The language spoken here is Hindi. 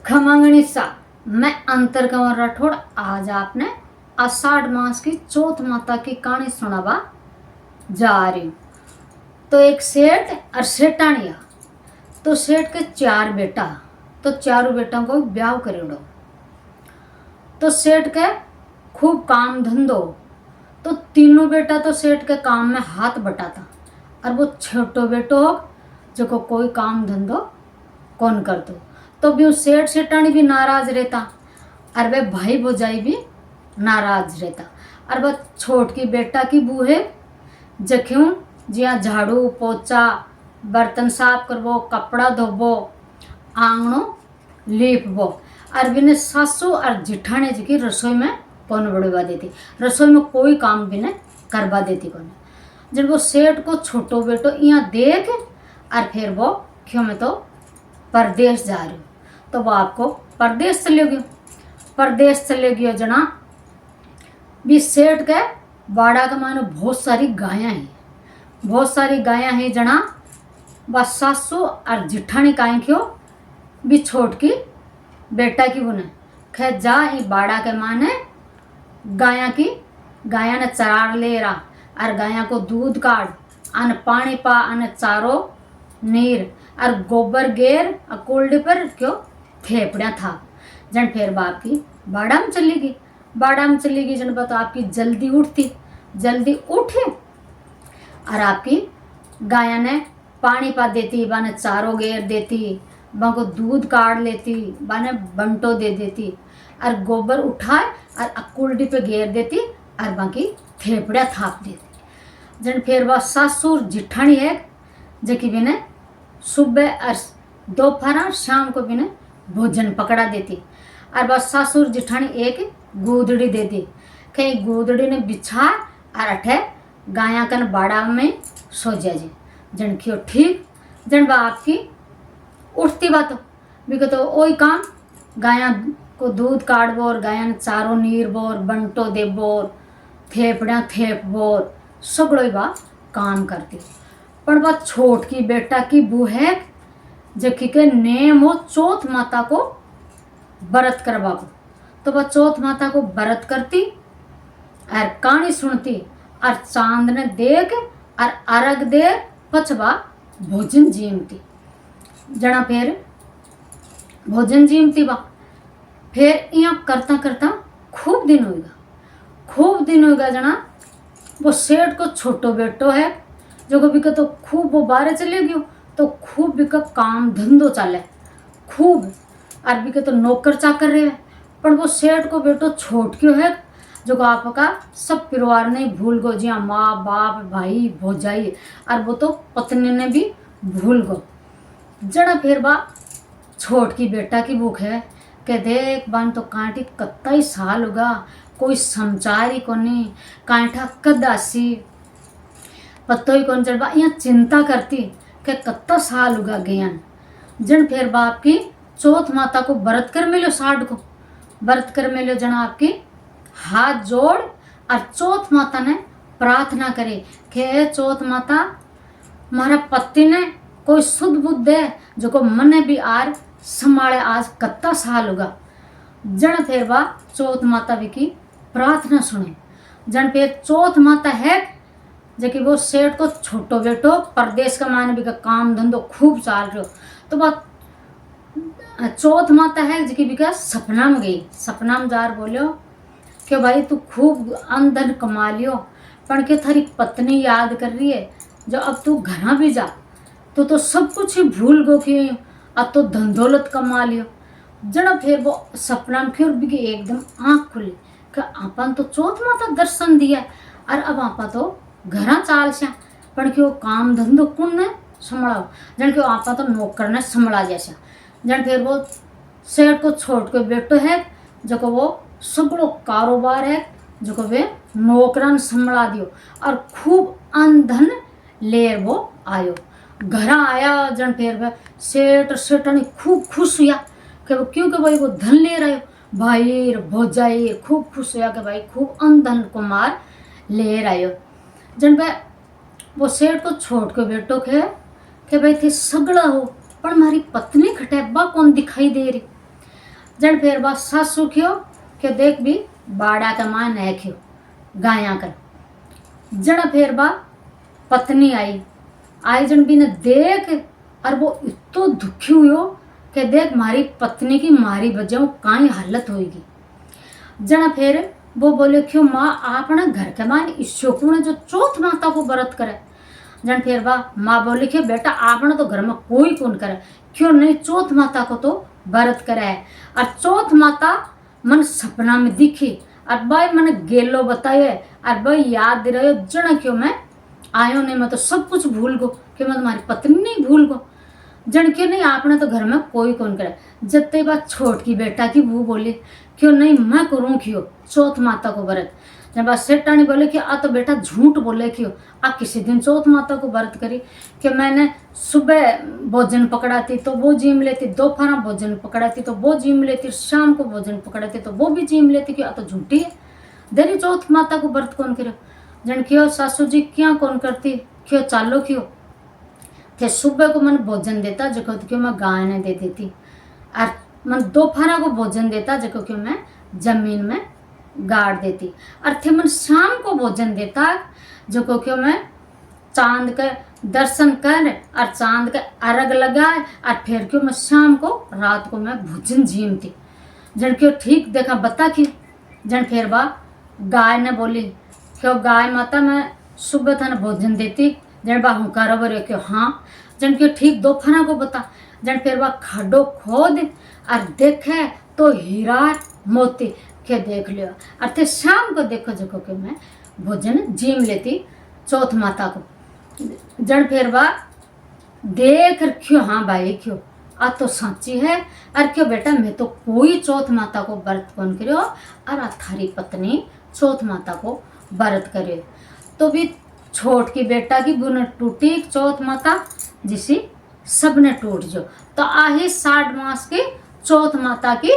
खमंगनी सा मैं अंतर कंवर राठौड़ आज आपने आषाढ़ मास की चौथ माता की कहानी सुनावा जा रही हूँ। तो एक सेठ और सेठानिया, तो सेठ के चार बेटा, तो चारों बेटों को ब्याह करेड़ो। तो सेठ के खूब काम धंधो, तो तीनों बेटा तो सेठ के काम में हाथ बटाता और वो छोटो बेटो जो को कोई काम धंधो कौन कर दो। तो भी उस सेठ सेठानी भी नाराज रहता और वे भाई भौजाई भी नाराज रहता। और वह छोट की बेटा की बूहे जख्यूं जिया झाड़ू पोचा बर्तन साफ करवो, कपड़ा धोबो, आंगनो लीपबो। और बिने सासू और जिठाने जी की रसोई में कौन बढ़वा देती, रसोई में कोई काम भी ने करवा देती कौन। जब वो सेठ को छोटो बेटो यहाँ देख और फिर वो क्यों मैं तो परदेश जा रही हूँ, तो वो आपको परदेश चले गयो। परदेश चले गयो जना भी सेठ के बाड़ा का मानो बहुत सारी गायां हैं, बहुत सारी गायां हैं जना। बस सासू और जिठानी काहे क्यों भी छोट की बेटा की बुने खे जा ई बाड़ा के माने गाया ने चरार ले रहा और गाया को दूध काट अन पानी पा अन चारो नीर और गोबर गेर कोल्ड पर क्यों थेपड़ा था। जन फिर बाप की बाड़ा में चली गई, बाड़ा में चली गई जन बात आपकी जल्दी उठती, जल्दी उठे और आपकी गाया ने पानी पा देती, बाने चारो गेर देती, बा को दूध काट लेती, बाने बंटो दे देती और गोबर उठाए और कुल्डी पे गेर देती और बाकी थेपड़ा थाप देती। जन फिर वह सासुर जिठानी है जबकि बिने सुबह और दोपहर और शाम को बिने भोजन पकड़ा देती। और बस सासुर जिठानी एक गूदड़ी देती, कहीं गूदड़ी ने बिछा और अठे गाया कन बाड़ा में सो जाए। जन क्यों ठीक जन बा आपकी उठती बात बिको तो वही काम गाया को दूध काटबो और गाया ने चारो नीर बोर बंटो देबोर थेपड़ा थेप बोर सगड़ो बा काम करती। पर बा छोट की बेटा की बूहे जबकि के नेम हो चौथ माता को व्रत करवा को, तो वह चौथ माता को व्रत करती और कहानी सुनती और चांद ने देख और अर्घ दे पछवा भोजन जीमती। जना फिर भोजन जीमती बा फिर यहाँ करता करता खूब दिन होगा, खूब दिन होगा जना वो सेठ को छोटो बेटो है जो कभी का तो खूब वो बाहर चले गयो, तो खूब बिका काम धंधो चाले खूब और बिका तो नौकर चाकर रहे। पर वो सेठ को बेटो छोट क्यों है जो आपका सब परिवार ने भूल गो, जी माँ बाप भाई भौजाई और वो तो पत्नी ने भी भूल गो। जड़ा फिर बा छोट की बेटा की भूख है के देख बान तो कांटी कत्ता ही साल होगा, कोई समाचार ही कोनी, कांठा कद आसी पत्तो ही कौन चढ़ बा यहाँ चिंता करती के कत्ता साल होगा गयन। जन फिर बाप की चौथ माता को व्रत कर मिलो, साठ को व्रत कर मिलो जना आपकी हाथ जोड़ और चौथ माता ने प्रार्थना करे कि चौथ माता मारा पति ने कोई शुद्ध बुद्ध दे जो को मने भी आर संभाले आज कत्ता साल होगा। जन फिर बा चौथ माता भी की प्रार्थना सुने। जन फिर चौथ माता है जबकि वो सेठ को छोटो बेटो परदेश का माने भी का काम धंधो खूब चाल रहे हो, तो बात चौथ माता है जबकि भी का सपना में गई, सपना में जार बोलो कि भाई तू खूब अंधन कमा लियो पर के थारी पत्नी याद कर रही है जो अब तू घरा भी जा तो सब कुछ ही भूल गो कि अब तो धनदौलत कमा लियो। जड़ा फिर वो सपना में फिर भी एकदम आँख खुली कि आपन तो चौथ माता दर्शन दिया और अब आपा तो घरा चाल से पर क्यों काम धंधो कौन ने संभालो, जन क्यों आपा तो नौकर ने संभाला जैसा। जन फिर वो सेठ को छोट के बेटो है जो को वो सगड़ो कारोबार है जो को वे नौकरन संभाला दियो और खूब अंधन ले वो आयो। घरा आया जन फिर वे सेठ सेठनी खूब खुश हुआ कि वो क्योंकि भाई वो धन ले रहे हो भाई भौजाई खूब खुश हुआ कि भाई खूब अंधन कुमार ले रहे हो। जन वे वो सेठ को छोट के बेटो के कि भाई थे सगड़ा हो पर हमारी पत्नी खटेबा कौन दिखाई दे रही। जन फिर बा सासू क्यों क्यों देख भी बाड़ा का मां न क्यों गाया कर। जन फिर बा पत्नी आई जन भी ने देख और वो इतो दुखी हुयो कि देख मारी पत्नी की मारी वजह काई हालत होगी। जन फिर वो बोले क्यों माँ आप ना घर के मान ईश्वर ने जो चौथ माता को व्रत करे। जन फिर बा माँ बोली कि बेटा आपने तो घर में कोई कौन करे, क्यों नहीं चौथ माता को तो व्रत करे है। और चौथ माता मन सपना में दिखी और भाई मैंने गेलो बताए और भाई याद दे रहे जन क्यों मैं आयो नहीं, मैं तो सब कुछ भूल गो कि मैं तुम्हारी पत्नी नहीं भूल गो। जन क्यों नहीं आपने तो घर में कोई कौन करे। जत्ते बात छोट की बेटा की वो बोली क्यों नहीं मैं करूँ क्यों चौथ माता को व्रत। जब बात सेठानी बोले कि आ तो बेटा झूठ बोले क्यों आ किसी दिन चौथ माता को व्रत करी कि मैंने सुबह भोजन पकड़ाती तो वो जीम लेती, दोपहर भोजन पकड़ाती तो वो जीम लेती, शाम को भोजन पकड़ाती तो वो भी जीम लेती। क्यों आ तो झूठी है, देरी चौथ माता को व्रत कौन करे। जन क्यों सासू जी क्या कौन करती क्यों चालो क्यों थे सुबह को मन भोजन देता जो क्यों मैं गाय ने दे देती और मन दोपहर को भोजन देता जो क्यों मैं जमीन में गाड़ देती और थे मन शाम को भोजन देता जो क्यों मैं चांद के दर्शन कर और चांद के अर्घ लगाए और फिर क्यों मैं शाम को रात को मैं भोजन झीमती। जन क्यों ठीक देखा बता कि जन फिर बा गाय ने बोली क्यों गाय माता मैं सुबह था ना भोजन देती। जन बा हुकारो बोले क्यों हाँ। जन क्यों ठीक दोपहर को बता। जन फिर बा खड्डो खोद और देखे तो हीरा मोती के देख लियो और थे शाम को देखो जो कि मैं भोजन जीम लेती चौथ माता को। जन फिर बा देख क्यों हाँ भाई क्यों आ तो सच्ची है और क्यों बेटा मैं तो कोई चौथ माता को व्रत कौन करो और आ थारी पत्नी चौथ माता को व्रत करे। तो भी छोट की बेटा की बुन टूटी चौथ माता जिसी सबने टूट जो। तो आही 60 मास की चौथ माता की